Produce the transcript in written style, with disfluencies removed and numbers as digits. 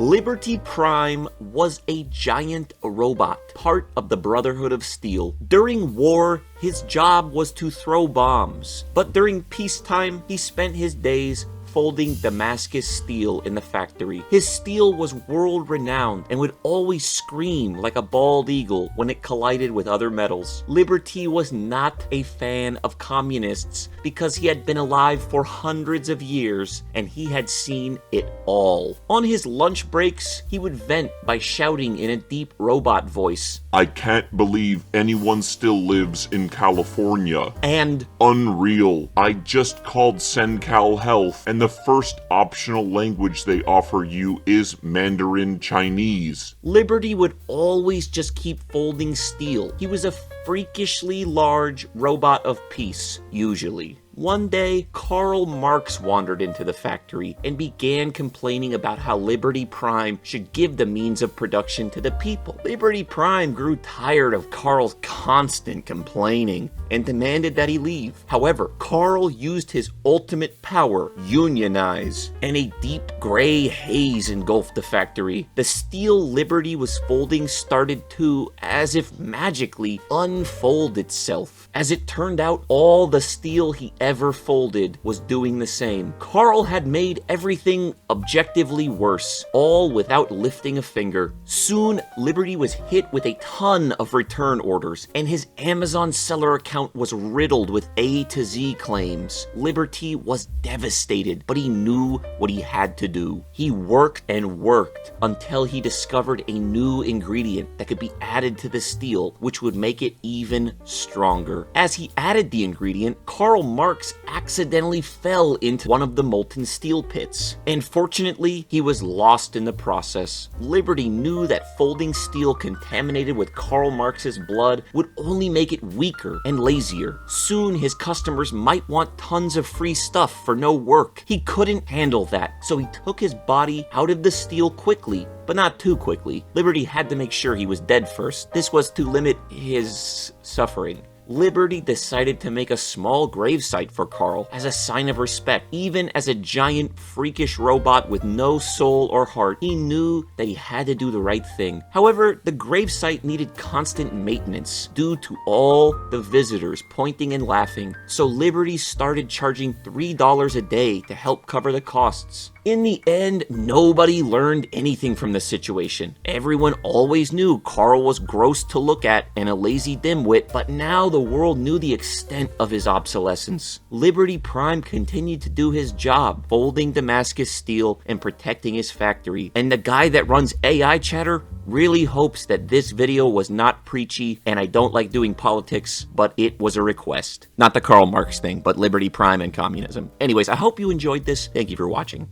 Liberty Prime was a giant robot, part of the Brotherhood of Steel. During war, his job was to throw bombs, but during peacetime, he spent his days folding Damascus steel in the factory. His steel was world-renowned and would always scream like a bald eagle when it collided with other metals. Liberty was not a fan of communists because he had been alive for hundreds of years and he had seen it all. On his lunch breaks, he would vent by shouting in a deep robot voice, "I can't believe anyone still lives in California. And Unreal. I just called CenCal Health and the first optional language they offer you is Mandarin Chinese." Liberty would always just keep folding steel. He was a freakishly large robot of peace, usually. One day, Karl Marx wandered into the factory and began complaining about how Liberty Prime should give the means of production to the people. Liberty Prime grew tired of Karl's constant complaining and demanded that he leave. However, Karl used his ultimate power, unionize, and a deep gray haze engulfed the factory. The steel Liberty was folding started to, as if magically, unfold itself. As it turned out, all the steel he ever folded was doing the same. Karl had made everything objectively worse, all without lifting a finger. Soon, Liberty was hit with a ton of return orders, and his Amazon seller account was riddled with A to Z claims. Liberty was devastated, but he knew what he had to do. He worked and worked until he discovered a new ingredient that could be added to the steel, which would make it even stronger. As he added the ingredient, Karl Marx accidentally fell into one of the molten steel pits, and fortunately, he was lost in the process. Liberty knew that folding steel contaminated with Karl Marx's blood would only make it weaker and lazier. Soon, his customers might want tons of free stuff for no work. He couldn't handle that, so he took his body out of the steel quickly, but not too quickly. Liberty had to make sure he was dead first. This was to limit his suffering. Liberty decided to make a small gravesite for Karl as a sign of respect. Even as a giant, freakish robot with no soul or heart, he knew that he had to do the right thing. However, the gravesite needed constant maintenance due to all the visitors pointing and laughing, so Liberty started charging $3 a day to help cover the costs. In the end, nobody learned anything from the situation. Everyone always knew Karl was gross to look at and a lazy dimwit, but now the world knew the extent of his obsolescence. Liberty Prime continued to do his job, folding Damascus steel and protecting his factory. And the guy that runs AI Chatter really hopes that this video was not preachy, and I don't like doing politics, but it was a request. Not the Karl Marx thing, but Liberty Prime and communism. Anyways, I hope you enjoyed this. Thank you for watching.